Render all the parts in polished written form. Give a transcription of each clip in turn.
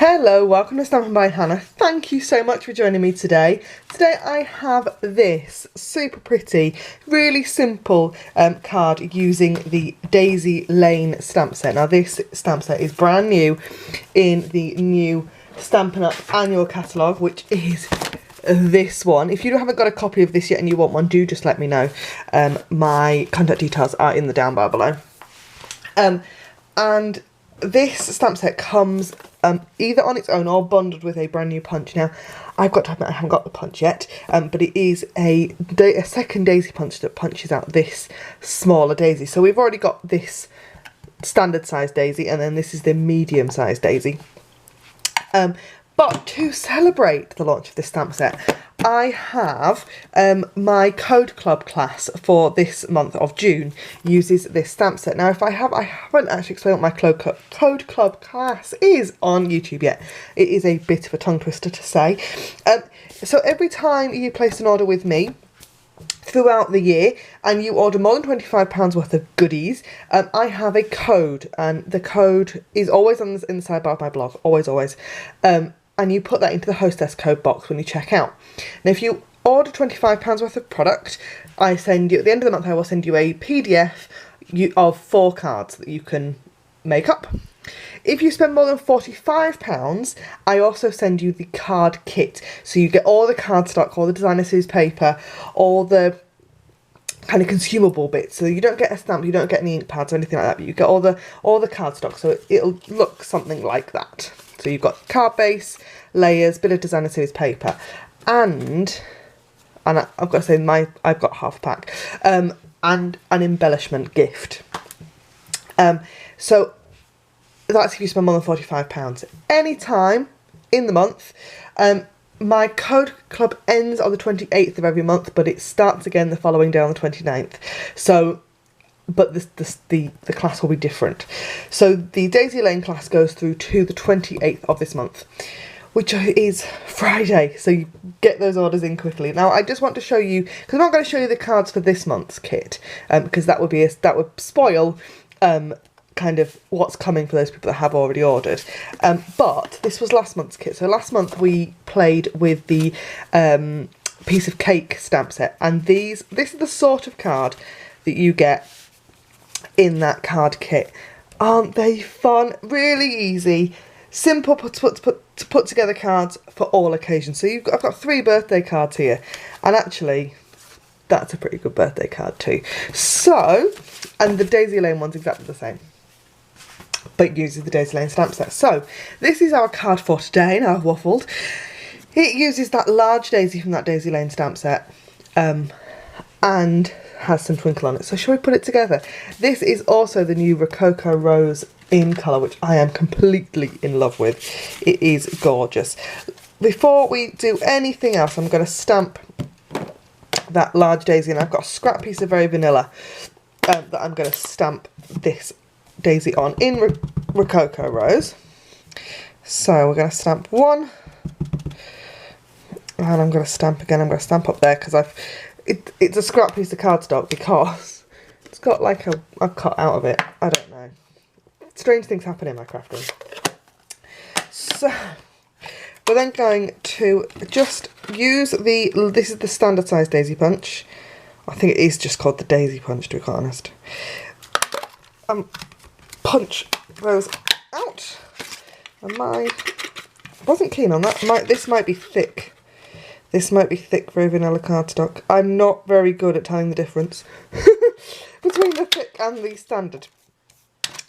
Hello, welcome to Stampin' by Hannah. Thank you so much for joining me today. Today I have this super pretty, really simple card using the Daisy Lane stamp set. Now this stamp set is brand new in the new Stampin' Up annual catalogue, which is this one. If you haven't got a copy of this yet and you want one, do just let me know. My contact details are in the down bar below. And this stamp set comes either on its own or bundled with a brand new punch. Now, I've got to admit I haven't got the punch yet, but it is a second daisy punch that punches out this smaller daisy. So we've already got this standard size daisy, and then this is the medium size daisy. But to celebrate the launch of this stamp set, I have my Code Club class for this month of June uses this stamp set. Now, I haven't actually explained what my Code Club class is on YouTube yet. It is a bit of a tongue twister to say. So every time you place an order with me throughout the year and you order more than £25 worth of goodies, I have a code, and the code is always on the inside bar of my blog, always. And you put that into the hostess code box when you check out. Now, if you order £25 worth of product, I send you, at the end of the month, I will send you a PDF of 4 cards that you can make up. If you spend more than £45, I also send you the card kit. So you get all the cardstock, all the designer series paper, all the kind of consumable bits. So you don't get a stamp, you don't get any ink pads or anything like that, but you get all the cardstock. So it'll look something like that. So you've got card base, layers, bit of designer series paper, and I've got to say I've got half a pack, and an embellishment gift. So that's if you spend more than £45. Any time in the month. My Code Club ends on the 28th of every month, but it starts again the following day on the 29th. So, but the class will be different. So the Daisy Lane class goes through to the 28th of this month, which is Friday. So you get those orders in quickly. Now I just want to show you, because I'm not going to show you the cards for this month's kit, because that would spoil kind of what's coming for those people that have already ordered. But this was last month's kit. So last month we played with the piece of cake stamp set, and this is the sort of card that you get in that card kit. Aren't they fun? Really easy, simple to put together cards for all occasions. So I've got 3 birthday cards here, and actually that's a pretty good birthday card too. So, and the Daisy Lane one's exactly the same, but uses the Daisy Lane stamp set. So this is our card for today. Now I've waffled. It uses that large daisy from that Daisy Lane stamp set, and has some twinkle on it. So shall we put it together? This is also the new Rococo Rose in colour, which I am completely in love with. It is gorgeous. Before we do anything else, I'm going to stamp that large daisy, and I've got a scrap piece of very vanilla that I'm going to stamp this daisy on in Rococo Rose. So we're going to stamp one, and I'm going to stamp again. I'm going to stamp up there because it's a scrap piece of cardstock, because it's got like a cut out of it. I don't know. Strange things happen in my crafting. So we're then going to just use this is the standard size daisy punch. I think it is just called the daisy punch, to be quite honest. Punch those out. And I wasn't keen on that. This might be thick. This might be thick, very vanilla cardstock. I'm not very good at telling the difference between the thick and the standard.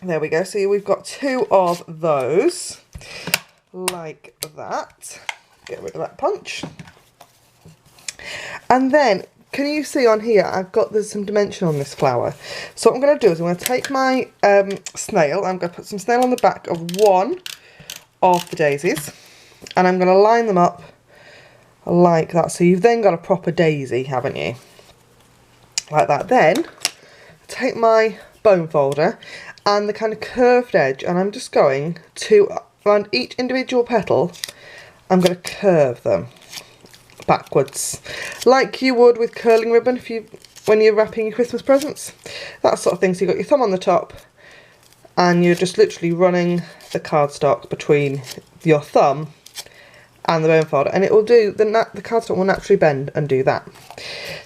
There we go. So we've got 2 of those, like that. Get rid of that punch. And then, can you see on here, there's some dimension on this flower. So what I'm going to do is I'm going to take my snail, I'm going to put some snail on the back of one of the daisies, and I'm going to line them up like that. So you've then got a proper daisy, haven't you? Like that. Then take my bone folder and the kind of curved edge, and I'm just going to, around each individual petal, I'm going to curve them backwards, like you would with curling ribbon when you're wrapping your Christmas presents, that sort of thing. So you've got your thumb on the top, and you're just literally running the cardstock between your thumb and the bone folder, and it will do, the cardstock will naturally bend and do that.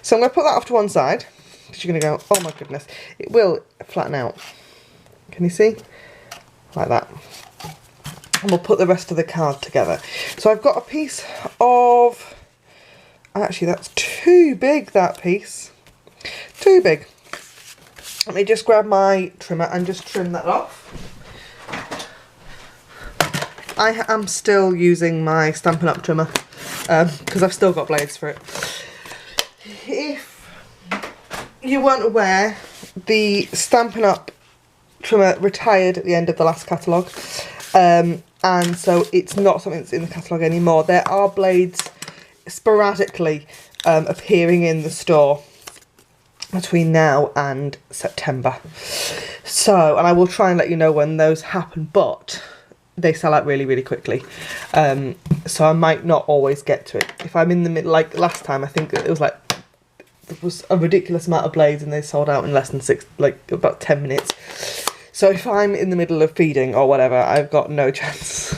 So I'm going to put that off to one side, because you're going to go, oh my goodness, it will flatten out. Can you see? Like that. And we'll put the rest of the card together. So I've got a piece of, actually that's too big, that piece. Too big. Let me just grab my trimmer and just trim that off. I am still using my Stampin' Up trimmer because I've still got blades for it. If you weren't aware, the Stampin' Up trimmer retired at the end of the last catalogue, and so it's not something that's in the catalogue anymore. There are blades sporadically appearing in the store between now and September. So, and I will try and let you know when those happen, but they sell out really, really quickly. So I might not always get to it. If I'm in the middle, like last time, I think it was like, there was a ridiculous amount of blades and they sold out in less than about 10 minutes. So if I'm in the middle of feeding or whatever, I've got no chance.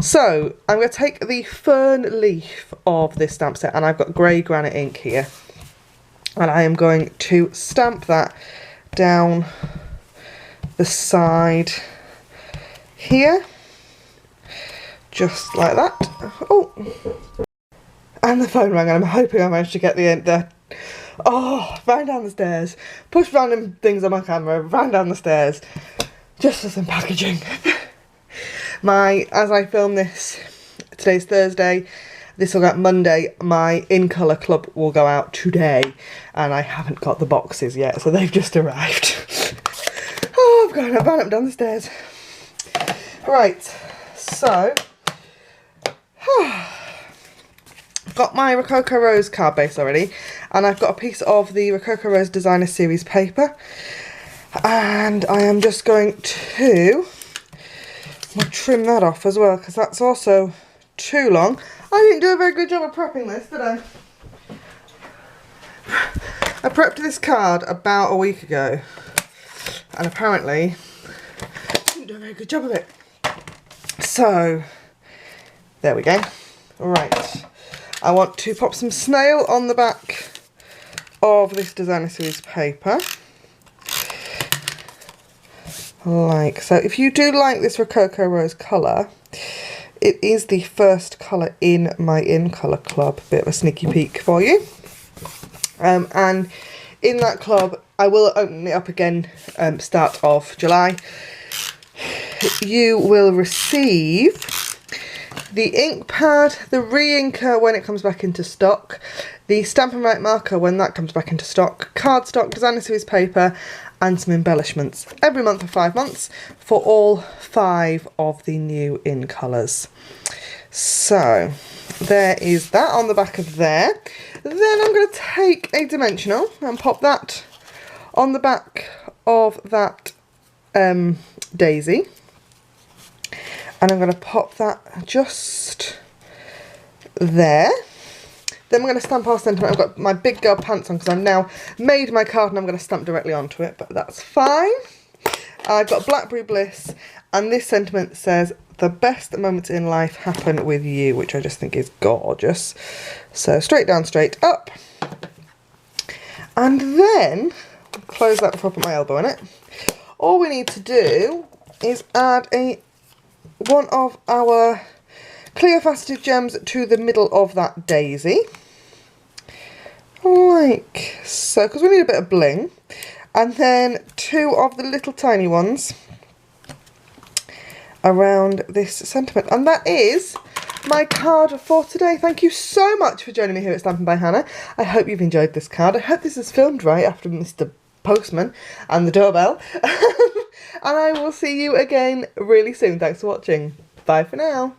So I'm going to take the fern leaf of this stamp set, and I've got grey granite ink here. And I am going to stamp that down the side here. Just like that. Oh. And the phone rang, and I'm hoping I managed to get the end there. Oh, ran down the stairs. Pushed random things on my camera, ran down the stairs. Just for some packaging. As I film this, today's Thursday, this will go out Monday, my In Colour Club will go out today, and I haven't got the boxes yet, so they've just arrived. Oh, I've ran up down the stairs. Right, so, I've got my Rococo Rose card base already, and I've got a piece of the Rococo Rose Designer Series paper, and I am just going to trim that off as well, because that's also too long. I didn't do a very good job of prepping this, did I? I prepped this card about a week ago, and apparently I didn't do a very good job of it. So, there we go. Right, I want to pop some snail on the back of this Designer Series paper. Like so. If you do like this Rococo Rose colour, it is the first colour in my In Colour Club. Bit of a sneaky peek for you. And in that club, I will open it up again start of July. You will receive the ink pad, the re-inker when it comes back into stock, the Stampin' Right marker when that comes back into stock, cardstock, Designer Series paper, and some embellishments every month for 5 months for all 5 of the new in colours. So there is that on the back of there. Then I'm going to take a dimensional and pop that on the back of that daisy, and I'm going to pop that just there. Then I'm going to stamp our sentiment. I've got my big girl pants on because I've now made my card and I'm going to stamp directly onto it, but that's fine. I've got Blackberry Bliss, and this sentiment says, "The best moments in life happen with you," which I just think is gorgeous. So straight down, straight up. And then, close that before I put my elbow in it. All we need to do is add one of our clear faceted gems to the middle of that daisy, like so, because we need a bit of bling, and then 2 of the little tiny ones around this sentiment, and that is my card for today. Thank you so much for joining me here at Stampin' by Hannah. I hope you've enjoyed this card. I hope this is filmed right after Mr. Postman and the doorbell, and I will see you again really soon. Thanks for watching. Bye for now.